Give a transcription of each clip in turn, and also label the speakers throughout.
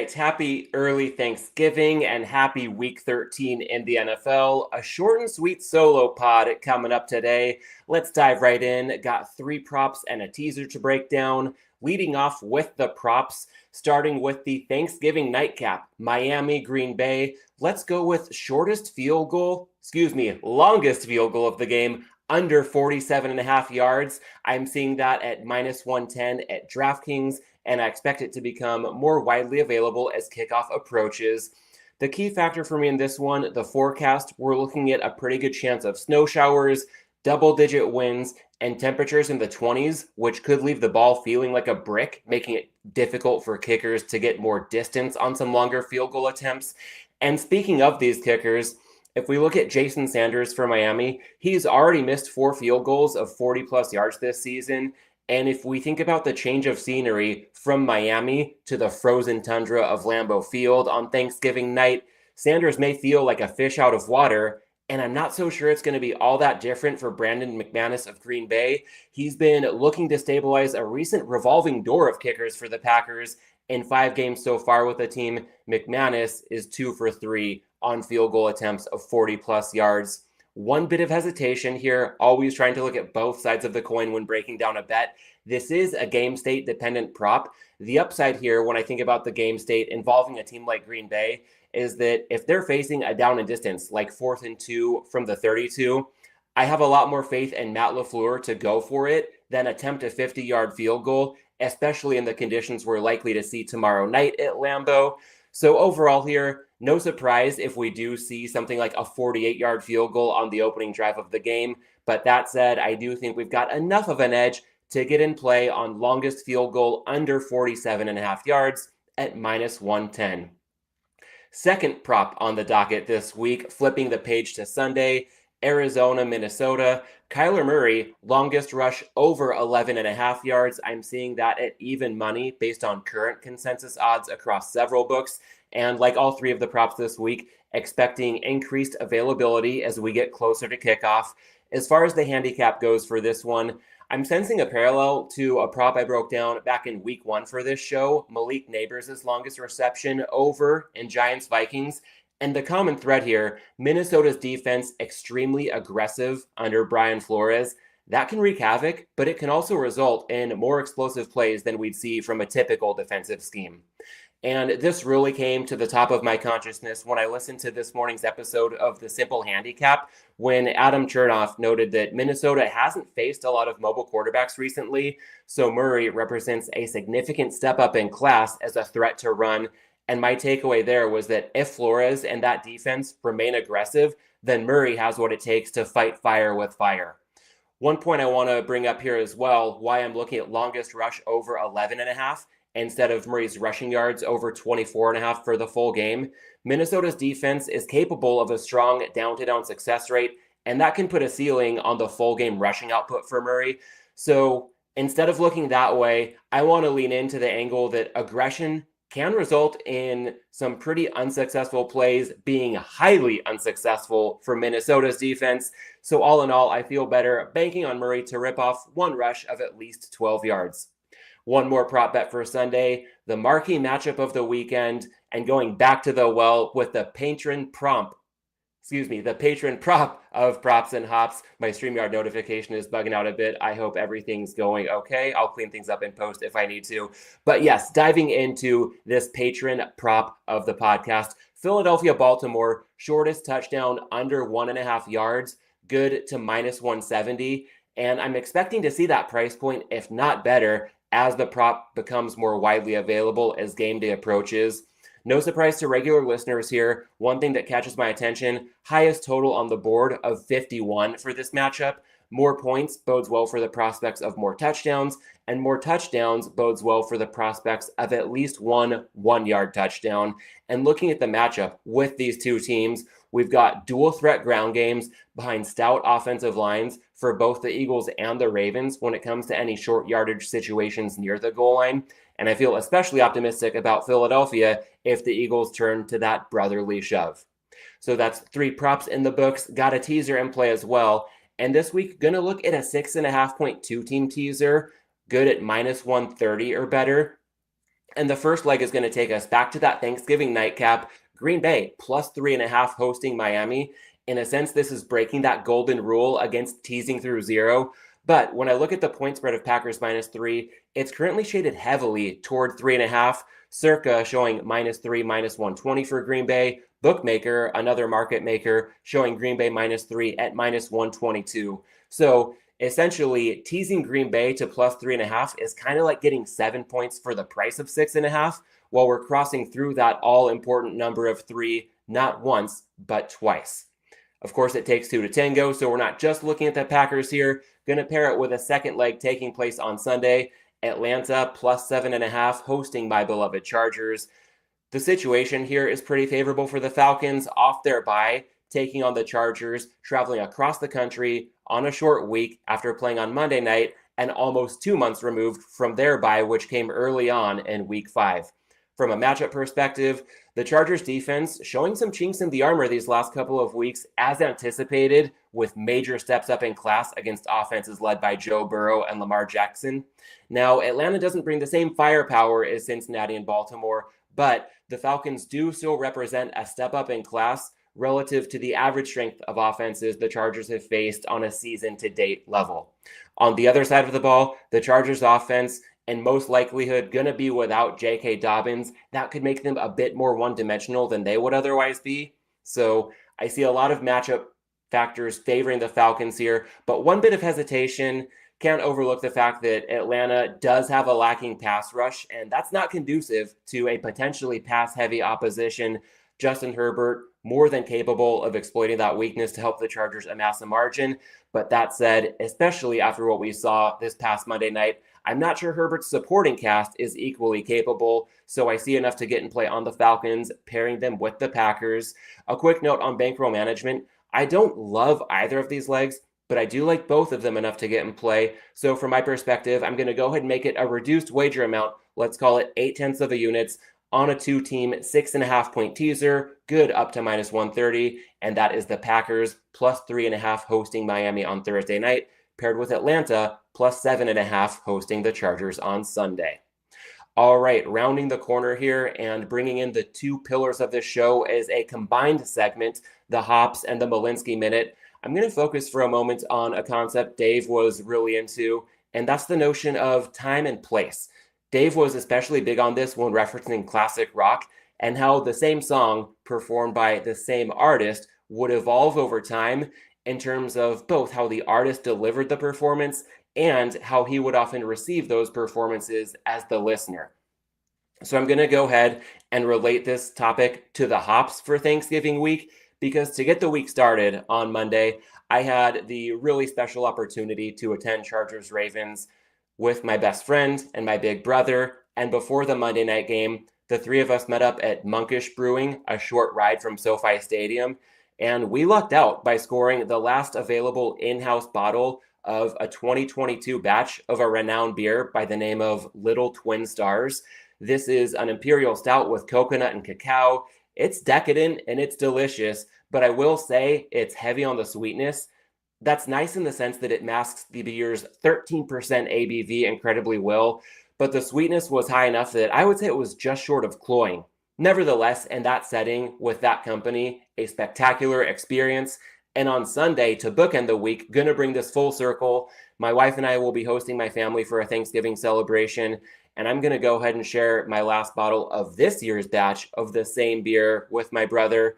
Speaker 1: right. Happy early Thanksgiving and happy week 13 in the NFL. A short and sweet solo pod coming up today. Let's dive right in. Got three props and a teaser to break down. Leading off with the props, starting with the Thanksgiving nightcap, Miami, Green Bay. Let's go with longest field goal of the game, under 47.5 yards. I'm seeing that at minus 110 at DraftKings, and I expect it to become more widely available as kickoff approaches. The key factor for me in this one, the forecast, we're looking at a pretty good chance of snow showers, double-digit winds, and temperatures in the 20s, which could leave the ball feeling like a brick, making it difficult for kickers to get more distance on some longer field goal attempts. And speaking of these kickers, if we look at Jason Sanders for Miami, he's already missed 4 field goals of 40-plus yards this season. And if we think about the change of scenery from Miami to the frozen tundra of Lambeau Field on Thanksgiving night, Sanders may feel like a fish out of water, and I'm not so sure it's going to be all that different for Brandon McManus of Green Bay. He's been looking to stabilize a recent revolving door of kickers for the Packers. In 5 games so far with the team, McManus is 2 for 3 on field goal attempts of 40-plus yards. One bit of hesitation here, always trying to look at both sides of the coin when breaking down a bet. This is a game state dependent prop. The upside here, when I think about the game state involving a team like Green Bay, is that if they're facing a down and distance, like 4th and 2 from the 32, I have a lot more faith in Matt LaFleur to go for it than attempt a 50-yard field goal, especially in the conditions we're likely to see tomorrow night at Lambeau. So overall here, no surprise if we do see something like a 48-yard field goal on the opening drive of the game. But that said, I do think we've got enough of an edge to get in play on longest field goal under 47.5 yards at minus 110. Second prop on the docket this week, flipping the page to Sunday, Arizona, Minnesota. Kyler Murray, longest rush over 11.5 yards. I'm seeing that at even money based on current consensus odds across several books. And like all 3 of the props this week, expecting increased availability as we get closer to kickoff. As far as the handicap goes for this one, I'm sensing a parallel to a prop I broke down back in week 1 for this show, Malik Neighbors' longest reception over in Giants-Vikings. And the common thread here, Minnesota's defense extremely aggressive under Brian Flores. That can wreak havoc, but it can also result in more explosive plays than we'd see from a typical defensive scheme. And this really came to the top of my consciousness when I listened to this morning's episode of The Simple Handicap, when Adam Chernoff noted that Minnesota hasn't faced a lot of mobile quarterbacks recently, so Murray represents a significant step up in class as a threat to run. And my takeaway there was that if Flores and that defense remain aggressive, then Murray has what it takes to fight fire with fire. One point I want to bring up here as well, why I'm looking at longest rush over 11.5 instead of Murray's rushing yards over 24.5 for the full game. Minnesota's defense is capable of a strong down-to-down success rate, and that can put a ceiling on the full game rushing output for Murray. So instead of looking that way, I want to lean into the angle that aggression can result in some pretty unsuccessful plays being highly unsuccessful for Minnesota's defense. So all in all, I feel better banking on Murray to rip off one rush of at least 12 yards. One more prop bet for Sunday, the marquee matchup of the weekend, and going back to the well with the patron prop of Props and Hops. My StreamYard notification is bugging out a bit. I hope everything's going okay. I'll clean things up in post if I need to. But yes, diving into this patron prop of the podcast, Philadelphia, Baltimore, shortest touchdown under 1.5 yards, good to minus 170. And I'm expecting to see that price point, if not better, as the prop becomes more widely available as game day approaches. No surprise to regular listeners here, one thing that catches my attention, highest total on the board of 51 for this matchup. More points bodes well for the prospects of more touchdowns, and more touchdowns bodes well for the prospects of at least one 1-yard touchdown. And looking at the matchup with these two teams, we've got dual threat ground games behind stout offensive lines for both the Eagles and the Ravens when it comes to any short yardage situations near the goal line. And I feel especially optimistic about Philadelphia if the Eagles turn to that brotherly shove. So that's 3 props in the books. Got a teaser in play as well. And this week, going to look at a 6.5 point 2-team teaser, good at minus 130 or better. And the first leg is going to take us back to that Thanksgiving nightcap. Green Bay plus 3.5 hosting Miami. In a sense, this is breaking that golden rule against teasing through zero. But when I look at the point spread of Packers -3, it's currently shaded heavily toward 3.5, circa showing -3, -120 for Green Bay. Bookmaker, another market maker, showing Green Bay -3 at -122. So essentially, teasing Green Bay to plus 3.5 is kind of like getting 7 points for the price of 6.5, while we're crossing through that all important number of 3, not once, but twice. Of course, it takes 2 to tango, so we're not just looking at the Packers here. Going to pair it with a second leg taking place on Sunday. Atlanta plus 7.5 hosting my beloved Chargers. The situation here is pretty favorable for the Falcons off their bye, taking on the Chargers, traveling across the country on a short week after playing on Monday night and almost 2 months removed from their bye, which came early on in week 5. From a matchup perspective, the Chargers defense showing some chinks in the armor these last couple of weeks, as anticipated, with major steps up in class against offenses led by Joe Burrow and Lamar Jackson. Now, Atlanta doesn't bring the same firepower as Cincinnati and Baltimore, but the Falcons do still represent a step up in class relative to the average strength of offenses the Chargers have faced on a season-to-date level. On the other side of the ball, the Chargers offense and most likelihood going to be without J.K. Dobbins. That could make them a bit more one-dimensional than they would otherwise be. So I see a lot of matchup factors favoring the Falcons here, but one bit of hesitation. Can't overlook the fact that Atlanta does have a lacking pass rush, and that's not conducive to a potentially pass-heavy opposition. Justin Herbert, more than capable of exploiting that weakness to help the Chargers amass a margin. But that said, especially after what we saw this past Monday night, I'm not sure Herbert's supporting cast is equally capable, so I see enough to get in play on the Falcons, pairing them with the Packers. A quick note on bankroll management. I don't love either of these legs, but I do like both of them enough to get in play. So from my perspective, I'm going to go ahead and make it a reduced wager amount. Let's call it 0.8 of a units on a 2-team 6.5 point teaser, good up to -130, and that is the Packers plus 3.5 hosting Miami on Thursday night, paired with Atlanta plus 7.5 hosting the Chargers on Sunday. All right, rounding the corner here and bringing in the two pillars of this show as a combined segment, the Hops and the Malinsky Minute. I'm going to focus for a moment on a concept Dave was really into, and that's the notion of time and place. Dave was especially big on this when referencing classic rock and how the same song performed by the same artist would evolve over time in terms of both how the artist delivered the performance and how he would often receive those performances as the listener. So I'm going to go ahead and relate this topic to the Hops for Thanksgiving week, because to get the week started on Monday, I had the really special opportunity to attend Chargers-Ravens with my best friend and my big brother. And before the Monday night game, the three of us met up at Monkish Brewing, a short ride from SoFi Stadium. And we lucked out by scoring the last available in-house bottle of a 2022 batch of a renowned beer by the name of Little Twin Stars. This is an imperial stout with coconut and cacao. It's decadent and it's delicious, but I will say it's heavy on the sweetness. That's nice in the sense that it masks the beer's 13% ABV incredibly well, but the sweetness was high enough that I would say it was just short of cloying. Nevertheless, in that setting, with that company, a spectacular experience. And on Sunday, to bookend the week, going to bring this full circle. My wife and I will be hosting my family for a Thanksgiving celebration, and I'm going to go ahead and share my last bottle of this year's batch of the same beer with my brother.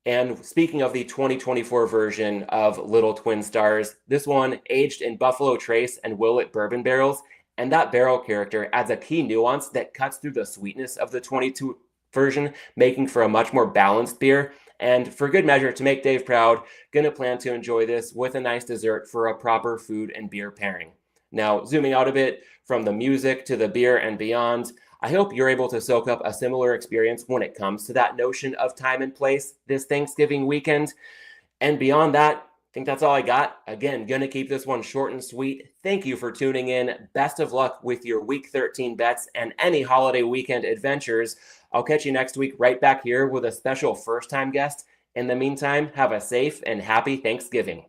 Speaker 1: And speaking of the 2024 version of Little Twin Stars, this one aged in Buffalo Trace and Willet bourbon barrels, and that barrel character adds a key nuance that cuts through the sweetness of the 22 version, making for a much more balanced beer. And for good measure, to make Dave proud, gonna plan to enjoy this with a nice dessert for a proper food and beer pairing. Now, zooming out a bit from the music to the beer and beyond, I hope you're able to soak up a similar experience when it comes to that notion of time and place this Thanksgiving weekend. And beyond that, I think that's all I got. Again, gonna keep this one short and sweet. Thank you for tuning in. Best of luck with your Week 13 bets and any holiday weekend adventures. I'll catch you next week right back here with a special first-time guest. In the meantime, have a safe and happy Thanksgiving.